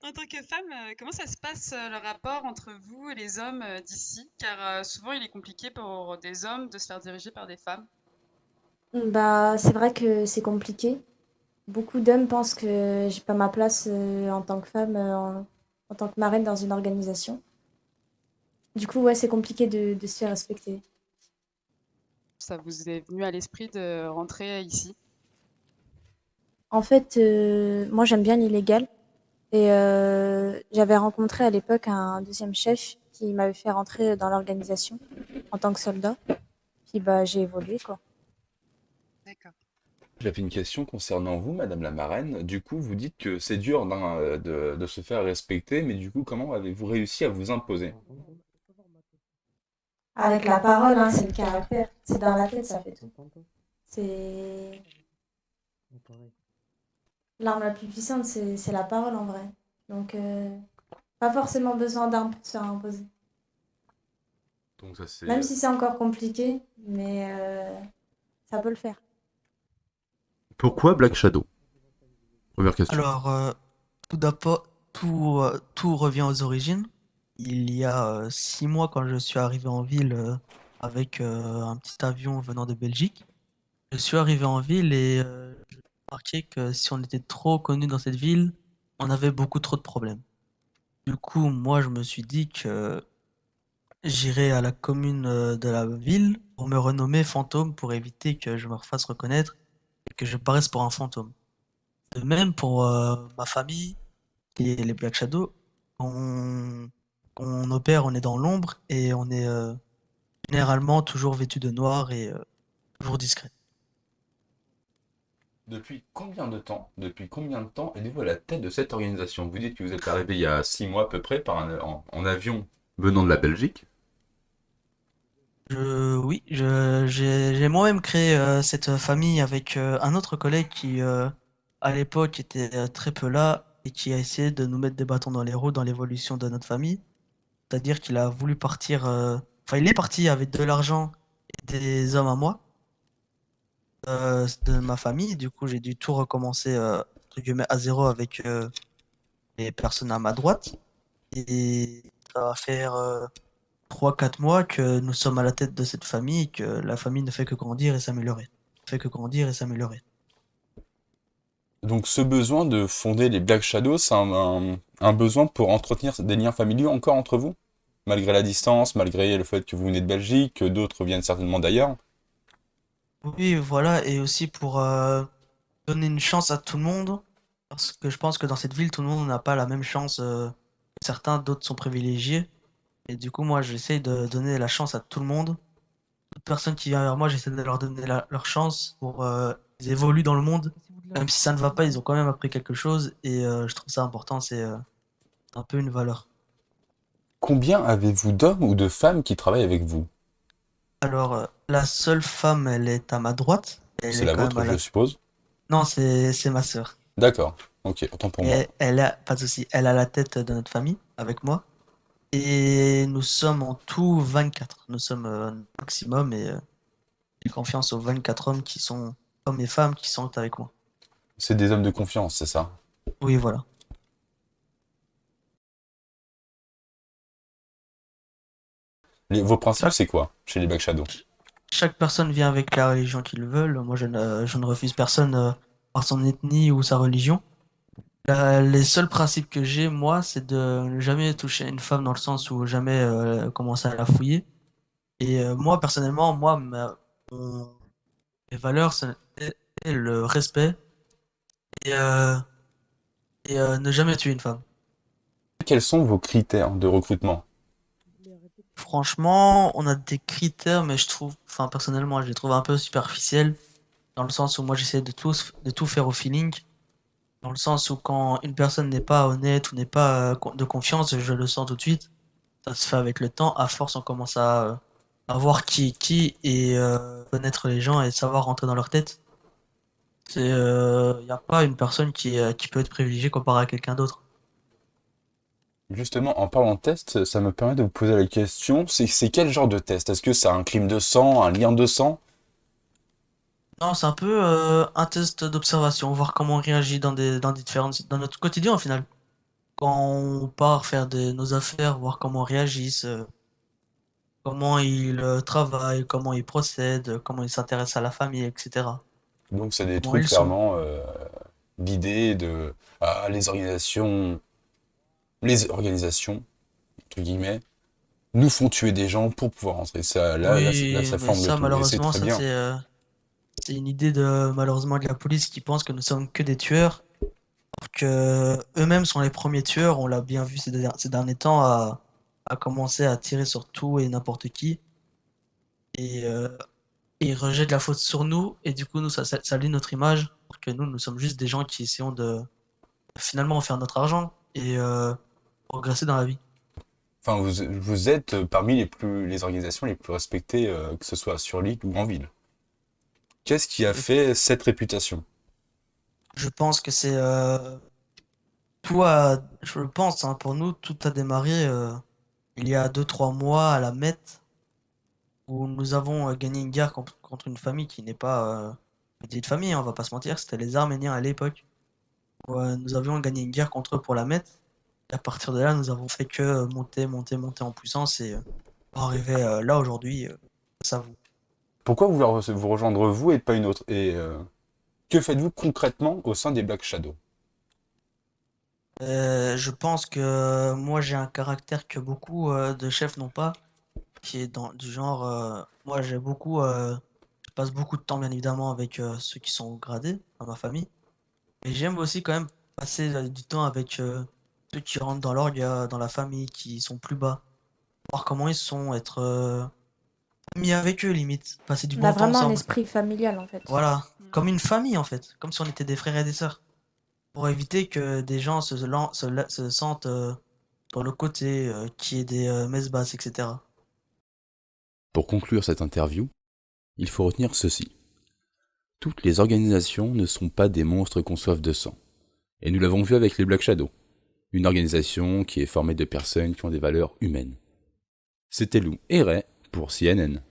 En tant que femme, comment ça se passe, le rapport entre vous et les hommes, d'ici? Car, souvent il est compliqué pour des hommes de se faire diriger par des femmes. Bah, c'est vrai que c'est compliqué. Beaucoup d'hommes pensent que j'ai pas ma place en tant que femme, en tant que marraine dans une organisation. Du coup, ouais, c'est compliqué de se faire respecter. Ça vous est venu à l'esprit de rentrer ici? En fait, moi j'aime bien l'illégal et j'avais rencontré à l'époque un deuxième chef qui m'avait fait rentrer dans l'organisation en tant que soldat. Puis bah j'ai évolué quoi. D'accord. J'avais une question concernant vous, Madame la marraine. Du coup, vous dites que c'est dur de se faire respecter, mais du coup, comment avez-vous réussi à vous imposer? Avec la parole, hein, c'est le caractère. C'est dans la tête, ça fait tout. C'est l'arme la plus puissante, c'est la parole en vrai. Donc, pas forcément besoin d'armes pour se faire imposer. Donc ça c'est... Même si c'est encore compliqué, mais ça peut le faire. Pourquoi Black Shadow? Première question. Alors, tout d'abord, tout revient aux origines. Il y a 6 mois, quand je suis arrivé en ville avec un petit avion venant de Belgique, je suis arrivé en ville et j'ai remarqué que si on était trop connu dans cette ville, on avait beaucoup trop de problèmes. Du coup, moi, je me suis dit que j'irai à la commune de la ville pour me renommer fantôme pour éviter que je me refasse reconnaître et que je paraisse pour un fantôme. De même pour ma famille qui est les Black Shadows. On, on opère, on est dans l'ombre et on est généralement toujours vêtu de noir et toujours discret. Depuis combien de temps êtes-vous à la tête de cette organisation? Vous dites que vous êtes arrivé il y a 6 mois à peu près en avion venant de la Belgique. Oui, j'ai moi-même créé cette famille avec un autre collègue qui, à l'époque, était très peu là et qui a essayé de nous mettre des bâtons dans les roues dans l'évolution de notre famille. C'est-à-dire qu'il a voulu partir, enfin, il est parti avec de l'argent et des hommes à moi, de ma famille. Du coup, j'ai dû tout recommencer, entre guillemets, à zéro avec les personnes à ma droite. Et ça va faire 3-4 mois que nous sommes à la tête de cette famille et que la famille ne fait que grandir et s'améliorer. Ne fait que grandir et s'améliorer. Donc ce besoin de fonder les Black Shadows, c'est un besoin pour entretenir des liens familiaux encore entre vous? Malgré la distance, malgré le fait que vous venez de Belgique, que d'autres viennent certainement d'ailleurs. Oui, voilà, et aussi pour donner une chance à tout le monde, parce que je pense que dans cette ville, tout le monde n'a pas la même chance. Certains, d'autres sont privilégiés. Et du coup, moi, j'essaie de donner la chance à tout le monde. Toute personne qui vient vers moi, j'essaie de leur donner leur chance pour qu'ils évoluent dans le monde. Même si ça ne va pas, ils ont quand même appris quelque chose et je trouve ça important, c'est un peu une valeur. Combien avez-vous d'hommes ou de femmes qui travaillent avec vous? Alors, la seule femme, elle est à ma droite. Elle C'est est la quand même vôtre, à je la... suppose. Non, c'est ma sœur. D'accord. Ok, autant pour moi. Et elle a, pas de souci, elle a la tête de notre famille avec moi. Et nous sommes en tout 24. Nous sommes maximum et j'ai confiance aux 24 hommes qui sont, hommes et femmes qui sont avec moi. C'est des hommes de confiance, c'est ça? Oui, voilà. Vos principes, Chaque, c'est quoi chez les Black Shadows? chaque personne vient avec la religion qu'ils veulent. Moi, je ne refuse personne par son ethnie ou sa religion. Les seuls principes que j'ai, moi, c'est de ne jamais toucher une femme dans le sens où jamais commencer à la fouiller. Et moi, personnellement, mon- mes valeurs, c'est le respect et, ne jamais tuer une femme. Quels sont vos critères de recrutement? Franchement, on a des critères, mais je trouve, enfin, personnellement, je les trouve un peu superficiels, dans le sens où moi, j'essaie de tout faire au feeling. Dans le sens où quand une personne n'est pas honnête ou n'est pas de confiance, je le sens tout de suite. Ça se fait avec le temps. À force, on commence à voir qui est qui et connaître les gens et savoir rentrer dans leur tête. Y a pas une personne qui peut être privilégiée comparée à quelqu'un d'autre. Justement, en parlant de test, ça me permet de vous poser la question, c'est quel genre de test? Est-ce que c'est un crime de sang, un lien de sang? Non, c'est un peu un test d'observation, voir comment on réagit dans des différentes, dans notre quotidien au final. quand on part faire nos affaires, voir comment ils réagissent, comment ils travaillent, comment ils procèdent, comment ils s'intéressent à la famille, etc. Donc c'est des Comment trucs ils sont. clairement d'idées de les organisations entre guillemets nous font tuer des gens pour pouvoir rentrer. Là, Oui, ça mais forme le ça, tout et c'est malheureusement, très ça bien. c'est une idée de malheureusement de la police qui pense que nous sommes que des tueurs, alors que eux-mêmes sont les premiers tueurs. On l'a bien vu ces derniers temps à commencer à tirer sur tout et n'importe qui. Et et ils rejettent la faute sur nous, et du coup, nous, ça salit notre image, alors que nous sommes juste des gens qui essayons de finalement faire notre argent et progresser dans la vie. Enfin, vous êtes parmi les organisations les plus respectées, que ce soit sur l'île ou en ville. Qu'est-ce qui a Et fait cette réputation? je pense que je pense, hein, pour nous, tout a démarré il y a 2 3 mois à la Met, où nous avons gagné une guerre contre une famille qui n'est pas une petite famille, hein, on va pas se mentir, c'était les Arméniens à l'époque. Nous avions gagné une guerre contre eux pour la Met. Et à partir de là, nous avons fait que monter, monter, monter en puissance et pour arriver là aujourd'hui, ça vous. Pourquoi vouloir vous rejoindre vous et pas une autre? Et que faites-vous concrètement au sein des Black Shadows? Je pense que moi j'ai un caractère que beaucoup de chefs n'ont pas, qui est du genre, moi je passe beaucoup de temps bien évidemment avec ceux qui sont gradés dans ma famille, mais j'aime aussi quand même passer du temps avec ceux qui rentrent dans l'orgue, dans la famille, qui sont plus bas, voir comment ils sont, être mis avec eux limite, passer du On a bon temps vraiment un ensemble. esprit familial, en fait. Voilà, Mm. comme une famille en fait, comme si on était des frères et des sœurs, pour éviter que des gens se sentent sur le côté, qu'il y ait des messes basses, etc. Pour conclure cette interview, il faut retenir ceci. Toutes les organisations ne sont pas des monstres qu'on soif de sang. Et nous l'avons vu avec les Black Shadows, une organisation qui est formée de personnes qui ont des valeurs humaines. C'était Lou et Ray pour CNN.